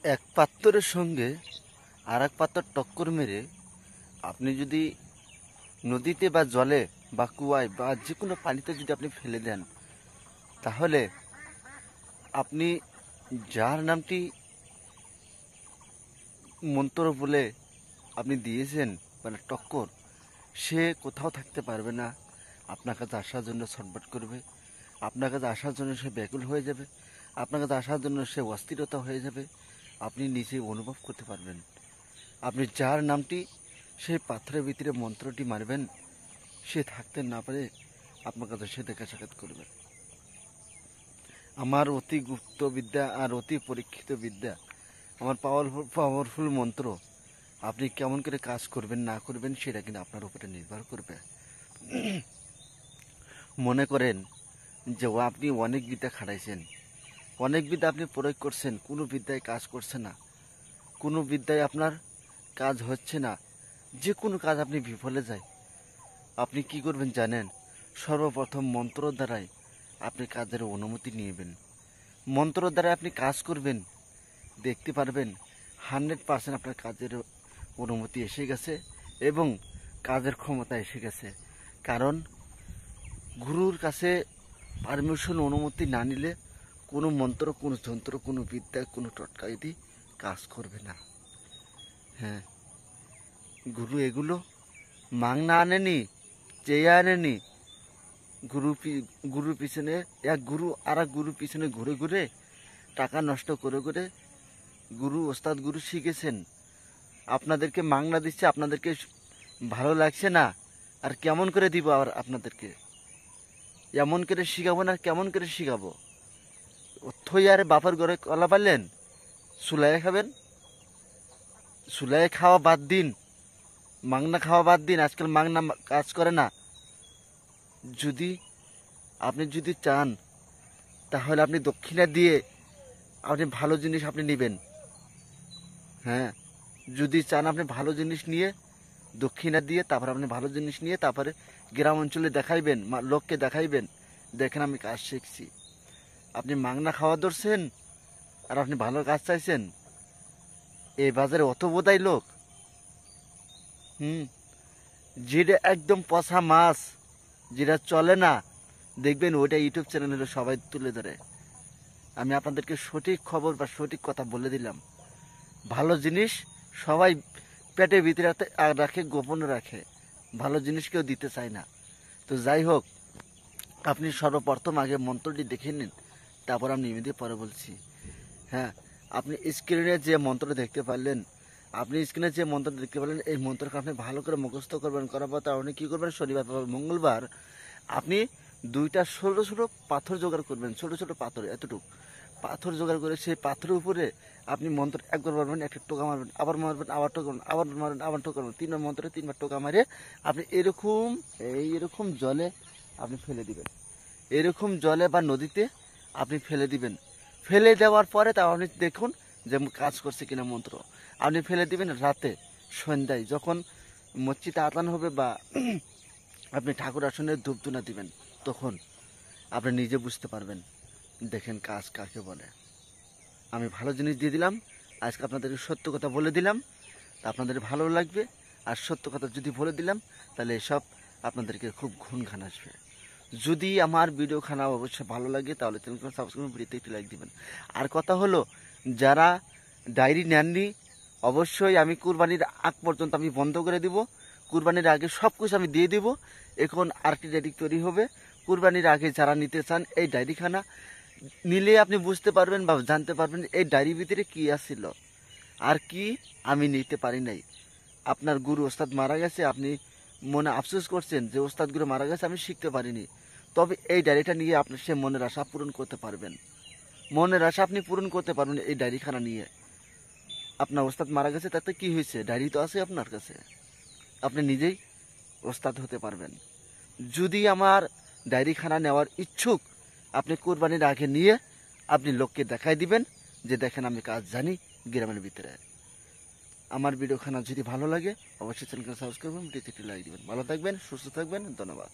এক পাত্রের সঙ্গে আর এক পাত্র টক্কর মেরে আপনি যদি নদীতে বা জলে বা কুয়ায় বা যে কোনো পানিতে যদি আপনি ফেলে দেন, তাহলে আপনি যার নামটি মন্ত্র বলে আপনি দিয়েছেন, মানে টক্কর, সে কোথাও থাকতে পারবে না। আপনার কাছে আসার জন্য ছটফট করবে, আপনার কাছে আসার জন্য সে ব্যাকুল হয়ে যাবে, আপনার কাছে আসার জন্য সে অস্থিরতা হয়ে যাবে। আপনি নিজে অনুভব করতে পারবেন। আপনি যার নামটি সেই পাথরের ভিতরে মন্ত্রটি মারবেন, সে থাকতে না পারে আপনার কাছে সে দেখা সাক্ষাৎ করবে। আমার অতি গুপ্ত বিদ্যা আর অতি পরীক্ষিত বিদ্যা, আমার পাওয়ারফুল মন্ত্র আপনি কেমন করে কাজ করবেন না করবেন সেটা কিন্তু আপনার উপরে নির্ভর করবে। মনে করেন যে আপনি অনেক বিদ্যা খাটাইছেন, অনেক বিদ্যা আপনি প্রয়োগ করছেন, কোনো বিদ্যায় কাজ করছে না, কোনো বিদ্যায় আপনার কাজ হচ্ছে না, যে কোনো কাজ আপনি বিফলে যায়। আপনি কি করবেন জানেন? সর্বপ্রথম মন্ত্র দ্বারাই আপনি কাজের অনুমতি নিবেন। মন্ত্র দ্বারা আপনি কাজ করবেন, দেখতে পারবেন 100% আপনার কাজের অনুমতি এসে গেছে এবং কাজের ক্ষমতা এসে গেছে। কারণ গুরুর কাছে পারমিশন অনুমতি না নিলে কোনো মন্ত্র, কোনো যন্ত্র, কোনো বিদ্যা, কোনো টোটকা ইত্যাদি কাজ করবে না। হ্যাঁ, গুরু এগুলো মাংনা আনেনি, চেয়ে আনেনি। গুরু পিছনে এক গুরু আর এক গুরু পিছনে ঘুরে ঘুরে টাকা নষ্ট করে করে ওস্তাদ গুরু শিখেছেন। আপনাদেরকে মাংনা দিচ্ছে, আপনাদেরকে ভালো লাগছে না, আর কেমন করে দিব আর আপনাদেরকে? এমন করে শিখাবো না, কেমন করে শিখাবো? থই আর বাপের ঘরে কলা পারলেন, সুলাইয়ে খাবেন? সুলাইয়ে খাওয়া বাদ দিন, মাংনা খাওয়া বাদ দিন। আজকাল মাংনা কাজ করে না। আপনি যদি চান তাহলে আপনি দক্ষিণা দিয়ে আপনি ভালো জিনিস আপনি নেবেন। হ্যাঁ, যদি চান আপনি ভালো জিনিস নিয়ে দক্ষিণা দিয়ে তারপর আপনি ভালো জিনিস নিয়ে তারপরে গ্রাম অঞ্চলে দেখাইবেন, লোককে দেখাইবেন, দেখেন আমি কাজ শিখছি। আপনি মাংনা খাওয়া ধরছেন আর আপনি ভালো কাজ চাইছেন? এই বাজারে অত বোধাই লোক। হুম, যেটা একদম পচা মাছ, যেটা চলে না, দেখবেন ওইটা ইউটিউব চ্যানেলে সবাই তুলে ধরে। আমি আপনাদেরকে সঠিক খবর বা সঠিক কথা বলে দিলাম। ভালো জিনিস সবাই পেটের ভিতরে রাখে, গোপনে রাখে, ভালো জিনিস কেউ দিতে চায় না। তো যাই হোক, আপনি সর্বপ্রথম আগে মন্ত্রটি দেখে নিন, তারপর আমি নিমিত্তে পরে বলছি। হ্যাঁ, আপনি স্ক্রিনে যে মন্ত্র দেখতে পারলেন, এই মন্ত্রকে আপনি ভালো করে মুখস্থ করবেন। করার পর আপনি কী করবেন? শনিবার বা মঙ্গলবার আপনি 2টা ছোটো ছোটো পাথর জোগাড় করবেন, ছোটো ছোটো পাথর, এতটুকু পাথর জোগাড় করে সেই পাথরের উপরে আপনি মন্ত্র একবার মারবেন, একটা টোকা মারবেন, আবার মারবেন, আবার টোকা মারবেন, আবার মারবেন, আবার টোকা মারবেন, 3বার মন্ত্রে 3বার টোকা মারে আপনি এইরকম জলে আপনি ফেলে দিবেন। এরকম জলে বা নদীতে আপনি ফেলে দিবেন। ফেলে দেওয়ার পরে তা আপনি দেখুন যে কাজ করছে কিনা মন্ত্র। আপনি ফেলে দিবেন রাতে, সন্ধ্যায়, যখন মসজিদে আজান হবে বা আপনি ঠাকুর আসনে ধূপধুনা দিবেন, তখন আপনি নিজে বুঝতে পারবেন। দেখেন কাজ কাকে বলে। আমি ভালো জিনিস দিয়ে দিলাম, আজকে আপনাদেরকে সত্য কথা বলে দিলাম, তা আপনাদের ভালো লাগবে। আর সত্য কথা যদি বলে দিলাম তাহলে এসব আপনাদেরকে খুব গুণগান আসবে। যদি আমার ভিডিওখানা অবশ্যই ভালো লাগে তাহলে চ্যানেলকে সাবস্ক্রাইব, ভিডিওতে একটি লাইক দিবেন। আর কথা হলো, যারা ডায়েরি নেননি, অবশ্যই আমি কুরবানির আগ পর্যন্ত আমি বন্ধ করে দিব। কুরবানির আগে সব কিছু আমি দিয়ে দিব। এখন আরেকটি ডায়েরি তৈরি হবে। কুরবানির আগে যারা নিতে চান এই ডায়েরিখানা নিলে আপনি বুঝতে পারবেন বা জানতে পারবেন এই ডায়েরির ভিতরে কী আসছিল আর কি আমি নিতে পারি নাই। আপনার গুরু ওস্তাদ মারা গেছে, আপনি মনে আফসোস করছেন যে ওস্তাদ গুরু মারা গেছে, আমি শিখতে পারিনি। তবে এই ডায়েরিটা নিয়ে আপনি সে মনের আশা পূরণ করতে পারবেন। মনের আশা আপনি পূরণ করতে পারবেন এই ডায়েরিখানা নিয়ে। আপনার ওস্তাদ মারা গেছে, তাতে কি হয়েছে? ডায়েরি তো আছে আপনার কাছে, আপনি নিজেই ওস্তাদ হতে পারবেন। যদি আমার ডায়েরিখানা নেওয়ার ইচ্ছুক, আপনি কোরবানির আগে নিয়ে আপনি লোককে দেখাই দিবেন যে দেখেন আমি কাজ জানি গ্রামের ভিতরে। আমার ভিডিওখানা যদি ভালো লাগে অবশ্যই চ্যানেলকে সাবস্ক্রাইব করবেন, ভিডিওতে একটি লাইক দিবেন। ভালো থাকবেন, সুস্থ থাকবেন, ধন্যবাদ।